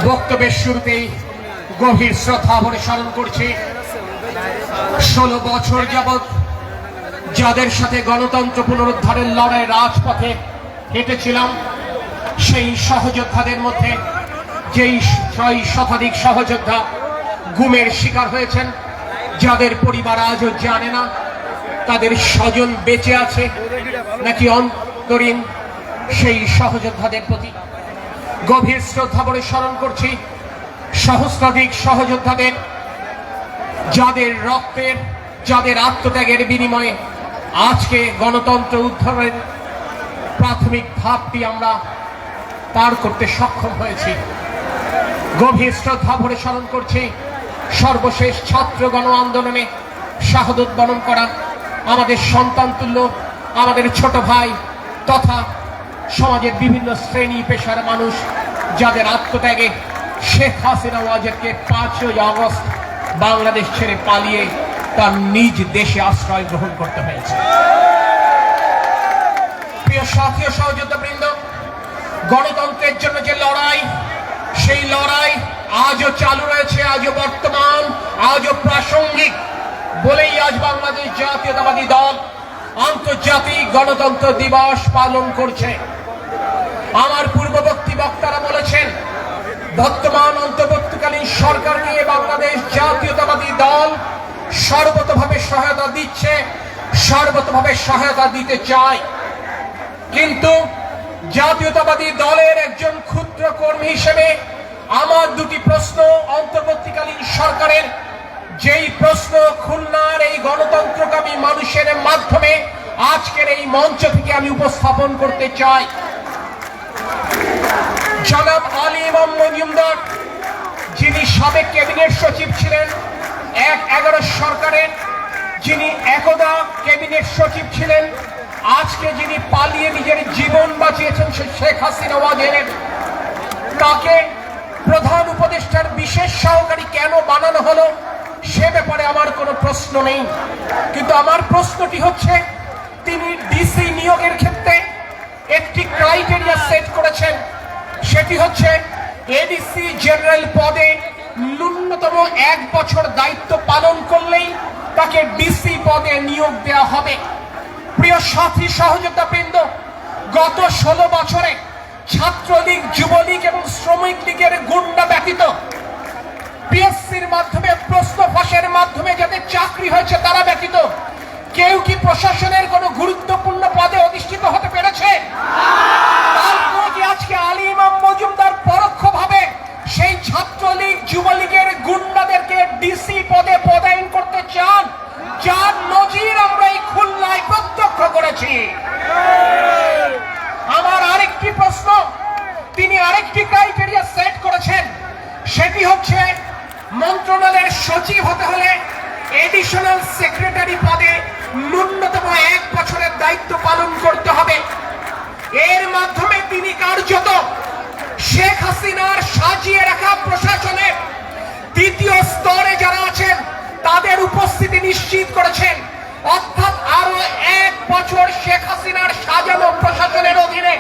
বক্তব্যের শুরুতেই গভীর শ্রদ্ধা ভরে স্মরণ করছি 16 বছর যাবৎ যাদের সাথে গণতন্ত্র পুনরুদ্ধারের লড়াই রাজপথে হেঁটেছিলাম, সেই সহযোদ্ধাদের মধ্যে যেই 6 শতাধিক সহযোদ্ধা গুমের শিকার হয়েছেন, যাদের পরিবার আজও জানে না তাদের স্বজন বেঁচে আছে নাকি অন্তরীণ, সেই সহযোদ্ধাদের প্রতি গভীর শ্রদ্ধা ভরে স্মরণ করছি। সহস্রাধিক সহযোদ্ধাদের, যাদের রক্তের, যাদের আত্মত্যাগের বিনিময়ে আজকে গণতন্ত্র উদ্ধারের প্রাথমিক ধাপটি আমরা পার করতে সক্ষম হয়েছি। গভীর শ্রদ্ধা ভরে স্মরণ করছি সর্বশেষ ছাত্র গণ আন্দোলনে শাহাদত বরণ করা আমাদের সন্তান তুল্য, আমাদের ছোট ভাই তথা সমাজের বিভিন্ন শ্রেণী পেশার মানুষ, যাদের আত্মত্যাগে শেখ হাসিনা ওয়াজেদকে 5ই আগস্ট বাংলাদেশ ছেড়ে পালিয়ে তার নিজ দেশে আশ্রয় গ্রহণ করতে হয়েছে। প্রিয় সাথী ও সহযোদ্ধাবৃন্দ, গণতন্ত্রের জন্য যে লড়াই, সেই লড়াই আজও চালু রয়েছে, আজও বর্তমান, আজও প্রাসঙ্গিক বলেই আজ বাংলাদেশ জাতীয়তাবাদী দল আন্তর্জাতিক গণতন্ত্র দিবস পালন করছে। আমার পূর্ববর্তী বক্তারা বলেছেন, বর্তমান অন্তর্বর্তীকালীন সরকার নিয়ে বাংলাদেশ জাতীয়তাবাদী দল সর্বতভাবে সহায়তা দিচ্ছে, সর্বতভাবে সহায়তা দিতে চায়। কিন্তু জাতীয়তাবাদী দলের একজন ক্ষুদ্র কর্মী হিসেবে আমার দুটি প্রশ্ন অন্তর্বর্তীকালীন সরকারের, যেই প্রশ্ন খুলনার এই গণতন্ত্রকামী মানুষের মাধ্যমে আজকের এই মঞ্চ থেকে আমি উপস্থাপন করতে চাই। জনাব আলী ইমাম মজুমদার, যিনি সাবেক ক্যাবিনেট সচিব ছিলেন 11 সরকারের, যিনি একদা ক্যাবিনেট সচিব ছিলেন, আজকে যিনি পালিয়ে নিজের জীবন বাঁচিয়েছেন শেখ হাসিনা ওয়াজেদ, তাকে প্রধান উপদেষ্টার বিশেষ সহকারী কেন বানানো হলো সে ব্যাপারে আমার কোনো প্রশ্ন নেই। কিন্তু আমার প্রশ্নটি হচ্ছে, তিনি ডিসি নিয়োগের ক্ষেত্রে একটি ক্রাইটেরিয়া সেট করেছেন, সেটি হচ্ছে এডিসি জেনারেল পদে ন্যূনতম 1 বছর দায়িত্ব পালন করলেই তাকে ডিসি পদে নিয়োগ দেওয়া হবে। প্রিয় সাথী সহযোদ্ধাবৃন্দ, গত 16 বছরে ছাত্রলীগ, যুবলীগ এবং শ্রমিক লীগের গুন্ডা ব্যতীত পিএসসির মাধ্যমে, প্রশ্ন ফাঁসের মাধ্যমে যাদের চাকরি হয়েছে তারা ব্যতীত কেউ কি প্রশাসনের কোনো গুরুত্বপূর্ণ পদে অধিষ্ঠিত হতে পেরেছে? তারপর কি আজকে আলী ইমাম মজুমদার পরোক্ষভাবে সেই ছাত্রলীগ, যুবলীগের গুন্ডাদেরকে ডিসি পদে পদায়ন করতে চান, যার নজির আমরা এই খুলনায় প্রত্যক্ষ করেছি? আমার আরেকটি প্রশ্ন, তিনি আরেকটি ক্রাইটেরিয়া সেট করেছেন, সেটি হচ্ছে মন্ত্রণালয়ের সচিব হতে হলে এডিশনাল সেক্রেটারি পদে ন্যূনতম 1 বছরের দায়িত্ব পালন করতে হবে। এর মাধ্যমে তিনি কার্যত শেখ হাসিনার সাজিয়ে রাখা প্রশাসনের দ্বিতীয় স্তরে যারা আছেন তাদের উপস্থিতি নিশ্চিত করেছেন। অর্থাৎ আরো 1 বছর শেখ হাসিনার সাজানো প্রশাসনের অধীনে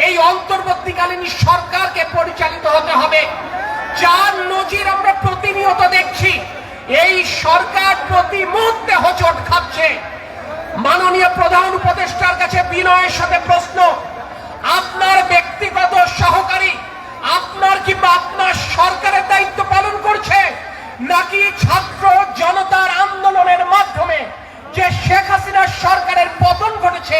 এই অন্তর্বর্তীকালীন সরকারকে পরিচালিত হতে হবে, যার নজির আমরা প্রতিনিয়ত দেখছি। এই সরকার প্রতি মুহূর্তে হোঁচট খাচ্ছে। মাননীয় প্রধান উপদেষ্টার কাছে বিনয়ের সাথে প্রশ্ন, আপনার ব্যক্তিগত সহকারী আপনার কিংবা আপনার সরকারের দায়িত্ব পালন করছে, নাকি ছাত্র জনতার আন্দোলনের মাধ্যমে যে শেখ হাসিনার সরকারের পতন ঘটেছে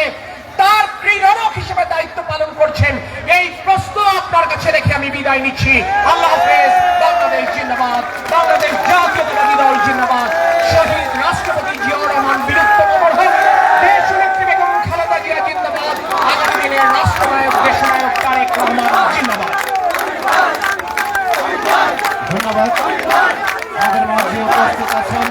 তার ক্রীড়ক হিসেবে দায়িত্ব পালন করছেন? এই প্রশ্ন আপনার কাছে রেখে আমি বিদায় নিচ্ছি। আল্লাহ হাফেজ। বাংলাদেশ জিন্দাবাদ, বাংলাদেশ জাতীয়তাবাদী দল জিন্দাবাদ। শহীদ রাষ্ট্রপতি জিয়াউর রহমান বীরত্তম অমর হোক। দেশনেত্রী বেগম খালেদা জিয়া জিন্দাবাদ। আগামী দিনের রাষ্ট্রনায়ক, দেশনায়ক তারেক রহমান জিন্দাবাদ। ধন্যবাদ। আমাদের মাঝে উপস্থিত আছেন